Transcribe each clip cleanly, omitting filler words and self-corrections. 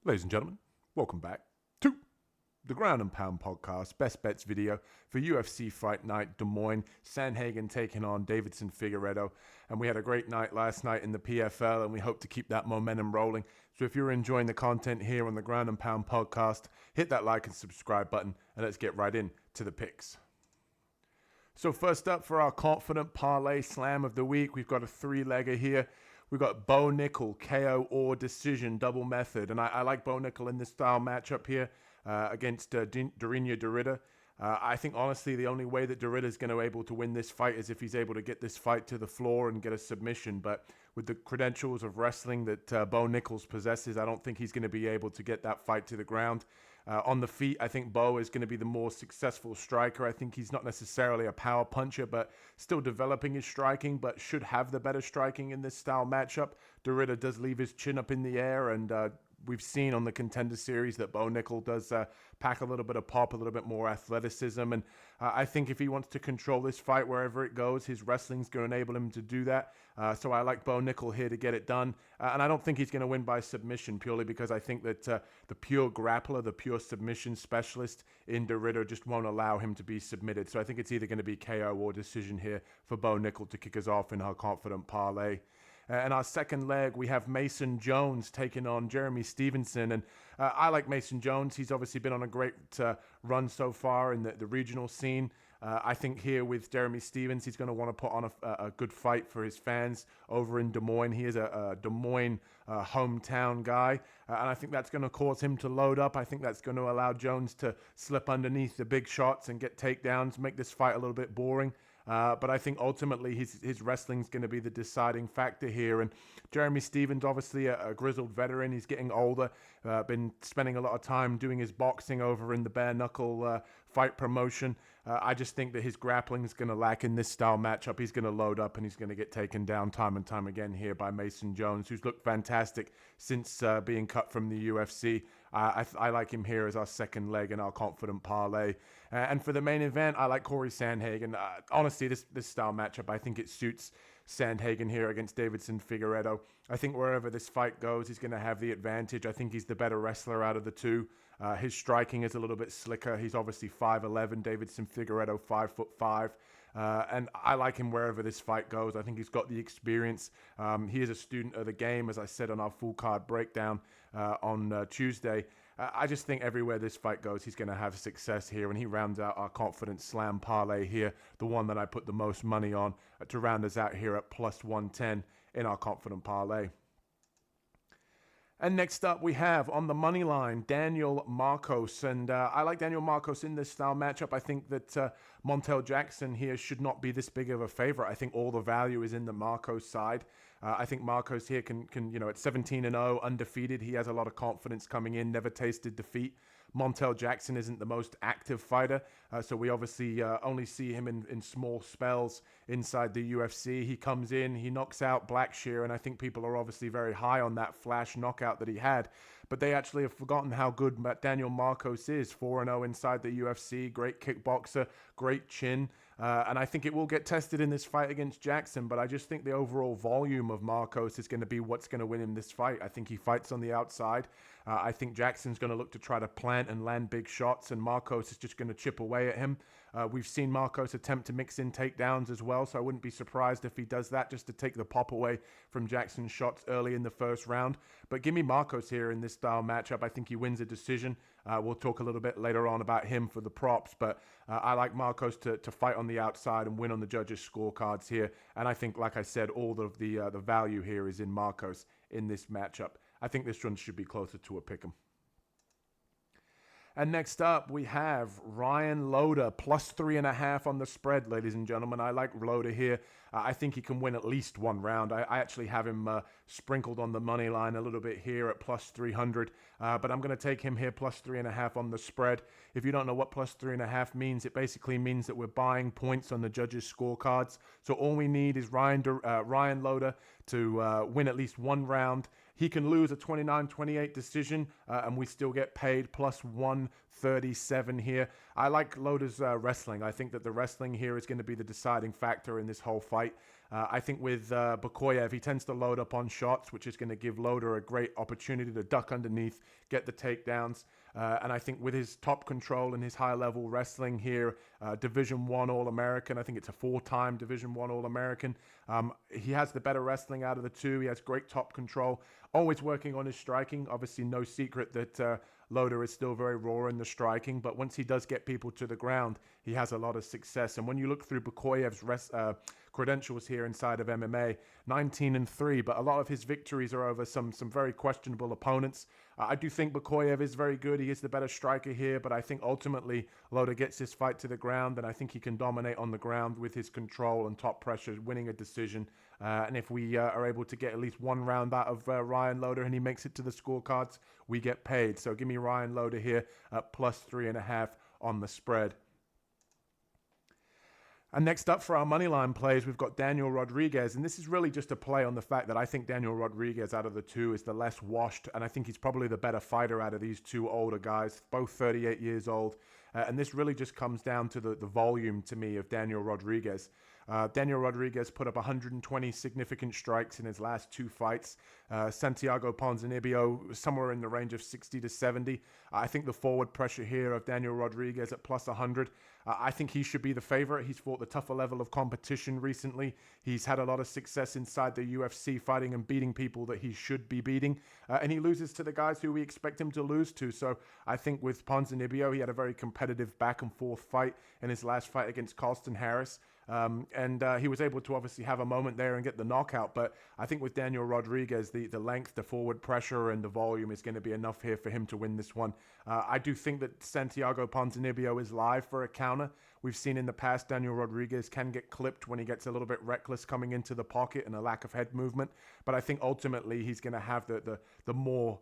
Ladies and gentlemen, welcome back to the Ground and Pound podcast, best bets video for UFC Fight Night Des Moines. Sandhagen taking on Davidson Figueiredo. And we had a great night last night in the PFL, and we hope to keep that momentum rolling. So if you're enjoying the content here on the Ground and Pound podcast, hit that like and subscribe button, and let's get right into the picks. So first up for our confident parlay slam of the week, we've got a three-legger here. We've got Bo Nickel, KO or decision, double method. And I like Bo Nickel in this style matchup here against Dorinia Derrida. I think, honestly, the only way that Derrida is going to be able to win this fight is if he's able to get this fight to the floor and get a submission. But with the credentials of wrestling that Bo Nichols possesses, I don't think he's going to be able to get that fight to the ground. On the feet, I think Bo is going to be the more successful striker. I think he's not necessarily a power puncher, but still developing his striking, but should have the better striking in this style matchup. Derrida does leave his chin up in the air, and we've seen on the Contender Series that Bo Nickel does pack a little bit of pop, a little bit more athleticism. And I think if he wants to control this fight wherever it goes, his wrestling's going to enable him to do that. So I like Bo Nickel here to get it done. And I don't think he's going to win by submission purely because I think that the pure grappler, the pure submission specialist in Derrida just won't allow him to be submitted. So I think it's either going to be KO or decision here for Bo Nickel to kick us off in our confident parlay. And our second leg, we have Mason Jones taking on Jeremy Stevenson. And I like Mason Jones. He's obviously been on a great run so far in the regional scene. I think here with Jeremy Stevens, he's going to want to put on a good fight for his fans over in Des Moines. He is a Des Moines hometown guy, and I think that's going to cause him to load up. I think that's going to allow Jones to slip underneath the big shots and get takedowns, make this fight a little bit boring. But I think ultimately his wrestling is going to be the deciding factor here. And Jeremy Stevens, obviously a grizzled veteran. He's getting older, been spending a lot of time doing his boxing over in the bare knuckle fight promotion. I just think that his grappling is going to lack in this style matchup. He's going to load up and he's going to get taken down time and time again here by Mason Jones, who's looked fantastic since being cut from the UFC. I like him here as our second leg in our confident parlay. And for the main event, I like Corey Sandhagen. Honestly, this style matchup, I think it suits Sandhagen here against Davidson Figueiredo. I think wherever this fight goes, he's going to have the advantage. I think he's the better wrestler out of the two. His striking is a little bit slicker. He's obviously 5'11", Davidson Figueiredo 5'5". And I like him wherever this fight goes. I think he's got the experience. He is a student of the game, as I said on our full card breakdown on Tuesday. I just think everywhere this fight goes, he's going to have success here, and he rounds out our confident slam parlay here, the one that I put the most money on, to round us out here at plus 110 in our confident parlay. And next up, we have on the money line, Daniel Marcos. And I like Daniel Marcos in this style matchup. I think that Montel Jackson here should not be this big of a favorite. I think all the value is in the Marcos side. I think Marcos here can at 17-0, undefeated. He has a lot of confidence coming in, never tasted defeat. Montel Jackson isn't the most active fighter, so we obviously only see him in small spells inside the UFC. He comes in, he knocks out Blackshear, and I think people are obviously very high on that flash knockout that he had. But they actually have forgotten how good Daniel Marcos is. 4-0 inside the UFC, great kickboxer, great chin. And I think it will get tested in this fight against Jackson, but I just think the overall volume of Marcos is going to be what's going to win him this fight. I think he fights on the outside. I think Jackson's going to look to try to plant and land big shots, and Marcos is just going to chip away at him. We've seen Marcos attempt to mix in takedowns as well, so I wouldn't be surprised if he does that just to take the pop away from Jackson's shots early in the first round. But give me Marcos here in this style matchup. I think he wins a decision. We'll talk a little bit later on about him for the props, but I like Marcos to fight on the outside and win on the judges' scorecards here. And I think, like I said, all of the value here is in Marcos in this matchup. I think this one should be closer to a pick'em. And next up, we have Ryan Loader, plus 3.5 on the spread, ladies and gentlemen. I like Loader here. I think he can win at least one round. I actually have him sprinkled on the money line a little bit here at plus 300. But I'm going to take him here plus 3.5 on the spread. If you don't know what plus 3.5 means, it basically means that we're buying points on the judges' scorecards. So all we need is Ryan Loader to win at least one round. He can lose a 29-28 decision, and we still get paid plus 137 here. I like Loader's wrestling. I think that the wrestling here is going to be the deciding factor in this whole fight. I think with Bakoyev, he tends to load up on shots, which is going to give Loader a great opportunity to duck underneath, get the takedowns. And I think with his top control and his high-level wrestling here, Division I All-American, I think it's a 4-time Division I All-American. He has the better wrestling out of the two. He has great top control, always working on his striking. Obviously, no secret that Loader is still very raw in the striking, but once he does get people to the ground, he has a lot of success. And when you look through Bakoyev's credentials here inside of MMA, 19-3, but a lot of his victories are over some very questionable opponents. I do think Bakoyev is very good. He is the better striker here, but I think ultimately Loader gets this fight to the ground, and I think he can dominate on the ground with his control and top pressure, winning a decision. And if we are able to get at least one round out of Ryan Loader and he makes it to the scorecards, we get paid. So give me Ryan Loader here at +3.5 on the spread. And next up for our moneyline plays, we've got Daniel Rodriguez. And this is really just a play on the fact that I think Daniel Rodriguez out of the two is the less washed. And I think he's probably the better fighter out of these two older guys, both 38 years old. And this really just comes down to the volume to me of Daniel Rodriguez. Daniel Rodriguez put up 120 significant strikes in his last two fights. Santiago Ponzinibbio somewhere in the range of 60 to 70. I think the forward pressure here of Daniel Rodriguez at +100. I think he should be the favorite. He's fought the tougher level of competition recently. He's had a lot of success inside the UFC fighting and beating people that he should be beating. And he loses to the guys who we expect him to lose to. So I think with Ponzinibbio, he had a very competitive back and forth fight in his last fight against Carlston Harris. And he was able to obviously have a moment there and get the knockout. But I think with Daniel Rodriguez, the length, the forward pressure, and the volume is going to be enough here for him to win this one. I do think that Santiago Ponzinibbio is live for a counter. We've seen in the past Daniel Rodriguez can get clipped when he gets a little bit reckless coming into the pocket and a lack of head movement. But I think ultimately he's going to have the more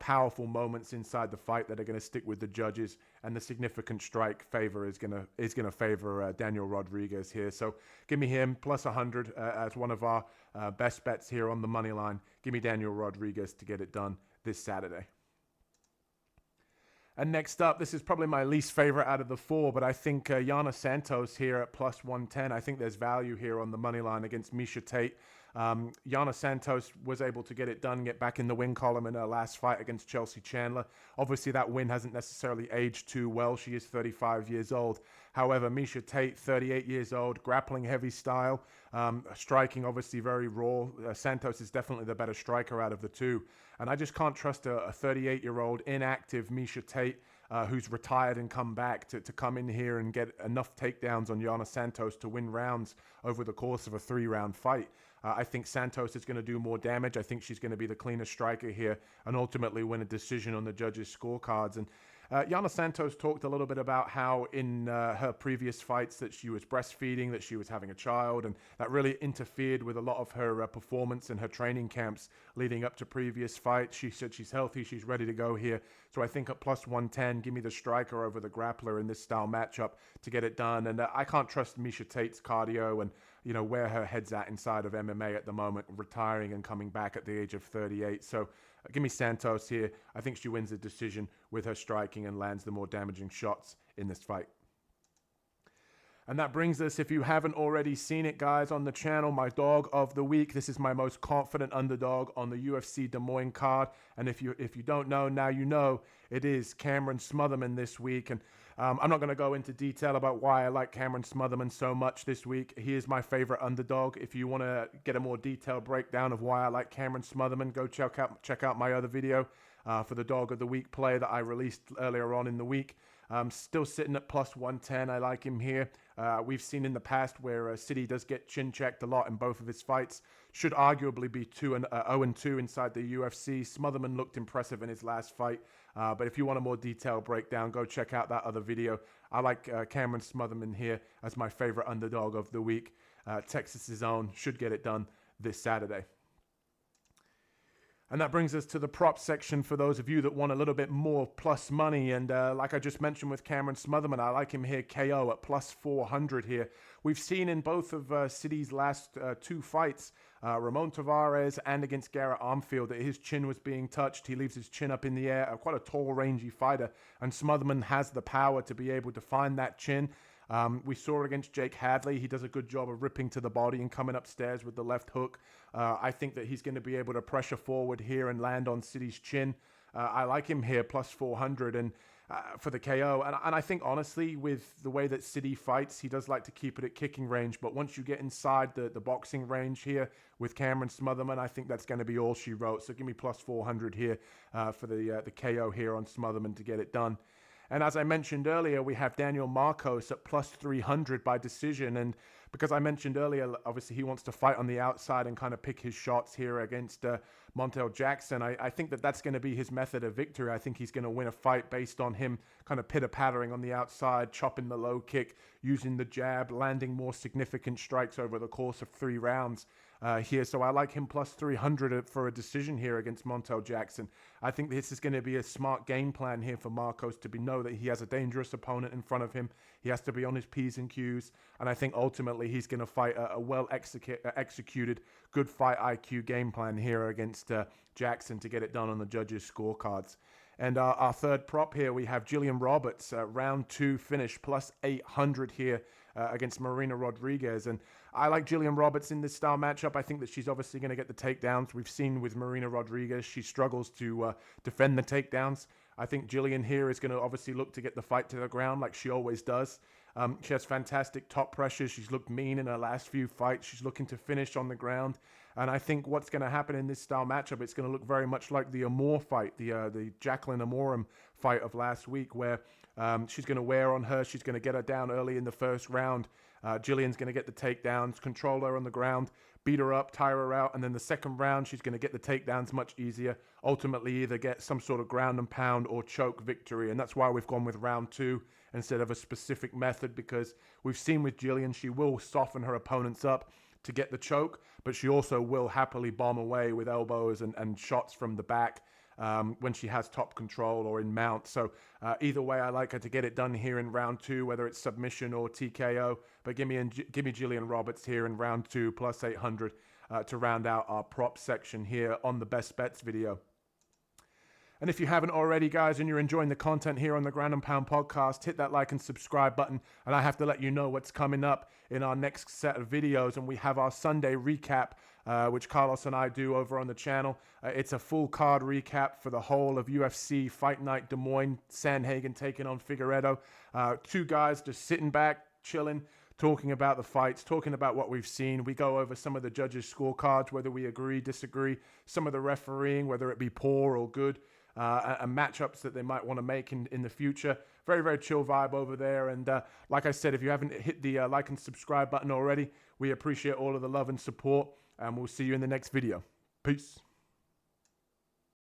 powerful moments inside the fight that are going to stick with the judges, and the significant strike favor is going to favor Daniel Rodriguez here. So give me him +100 as one of our best bets here on the money line. Give me Daniel Rodriguez to get it done this Saturday. And next up, this is probably my least favorite out of the four, but I think Yana Santos here at +110. I think there's value here on the money line against Miesha Tate. Yana Santos was able to get it done, get back in the win column in her last fight against Chelsea Chandler. Obviously, that win hasn't necessarily aged too well. She is 35 years old. However, Miesha Tate, 38 years old, grappling heavy style, striking obviously very raw. Santos is definitely the better striker out of the two. And I just can't trust a 38-year-old inactive Miesha Tate who's retired and come back to come in here and get enough takedowns on Yana Santos to win rounds over the course of a 3-round fight. I think Santos is going to do more damage. I think she's going to be the cleaner striker here and ultimately win a decision on the judges' scorecards. And Yana Santos talked a little bit about how in her previous fights that she was breastfeeding, that she was having a child, and that really interfered with a lot of her performance in her training camps leading up to previous fights. She said she's healthy, she's ready to go here. So I think at +110, give me the striker over the grappler in this style matchup to get it done. And I can't trust Miesha Tate's cardio and where her head's at inside of MMA at the moment, retiring and coming back at the age of 38. So give me Santos here. I think she wins the decision with her striking and lands the more damaging shots in this fight. And that brings us, if you haven't already seen it, guys, on the channel, my dog of the week. This is my most confident underdog on the UFC Des Moines card. And if you don't know, now you know, it is Cameron Smotherman this week. And I'm not going to go into detail about why I like Cameron Smotherman so much this week. He is my favorite underdog. If you want to get a more detailed breakdown of why I like Cameron Smotherman, go check out my other video for the dog of the week play that I released earlier on in the week. Still sitting at +110. I like him here. We've seen in the past where City does get chin checked a lot in both of his fights. Should arguably be 0-2 inside the UFC. Smotherman looked impressive in his last fight. But if you want a more detailed breakdown, go check out that other video. I like Cameron Smotherman here as my favorite underdog of the week. Texas's own should get it done this Saturday. And that brings us to the prop section for those of you that want a little bit more plus money. And like I just mentioned with Cameron Smotherman, I like him here KO at +400 here. We've seen in both of City's last two fights, Ramon Tavares and against Garrett Armfield, that his chin was being touched. He leaves his chin up in the air, quite a tall, rangy fighter. And Smotherman has the power to be able to find that chin. We saw against Jake Hadley. He does a good job of ripping to the body and coming upstairs with the left hook. I think that he's going to be able to pressure forward here and land on City's chin. I like him here, plus 400 and for the KO. And I think, honestly, with the way that City fights, he does like to keep it at kicking range. But once you get inside the boxing range here with Cameron Smotherman, I think that's going to be all she wrote. So give me plus 400 here for the KO here on Smotherman to get it done. And as I mentioned earlier, we have Daniel Marcos at plus 300 by decision. And because I mentioned earlier, obviously he wants to fight on the outside and kind of pick his shots here against Montel Jackson. I think that that's going to be his method of victory. I think he's going to win a fight based on him kind of pitter-pattering on the outside, chopping the low kick, using the jab, landing more significant strikes over the course of 3 rounds here. So I like him plus 300 for a decision here against Montel Jackson. I think this is going to be a smart game plan here for Marcos to know that he has a dangerous opponent in front of him. He has to be on his P's and Q's. And I think ultimately he's going to fight a well-executed, good fight IQ game plan here against Jackson to get it done on the judges' scorecards. And our third prop here, we have Jillian Roberts, round 2 finish, plus 800 here against Marina Rodriguez. And I like Jillian Roberts in this style matchup. I think that she's obviously going to get the takedowns. We've seen with Marina Rodriguez, she struggles to defend the takedowns. I think Jillian here is going to obviously look to get the fight to the ground like she always does. She has fantastic top pressure. She's looked mean in her last few fights. She's looking to finish on the ground. And I think what's going to happen in this style matchup, it's going to look very much like the Amore fight, the Jacqueline Amorim fight of last week, where she's going to wear on her. She's going to get her down early in the first round. Jillian's going to get the takedowns, control her on the ground, beat her up, tire her out, and then the second round, she's going to get the takedowns much easier, ultimately either get some sort of ground and pound or choke victory. And that's why we've gone with round 2 instead of a specific method, because we've seen with Jillian, she will soften her opponents up to get the choke, but she also will happily bomb away with elbows and shots from the back when she has top control or in mount. So either way, I like her to get it done here in round 2, whether it's submission or TKO. But give me Jillian Roberts here in round 2, plus 800 to round out our prop section here on the Best Bets video. And if you haven't already, guys, and you're enjoying the content here on the Ground and Pound podcast, hit that like and subscribe button. And I have to let you know what's coming up in our next set of videos. And we have our Sunday recap, which Carlos and I do over on the channel. It's a full card recap for the whole of UFC Fight Night Des Moines, Sandhagen taking on Figueiredo. 2 guys just sitting back, chilling, talking about the fights, talking about what we've seen. We go over some of the judges' scorecards, whether we agree, disagree, some of the refereeing, whether it be poor or good. And matchups that they might want to make in the future. Very, very chill vibe over there. And like I said, if you haven't hit the like and subscribe button already, we appreciate all of the love and support. And we'll see you in the next video. Peace.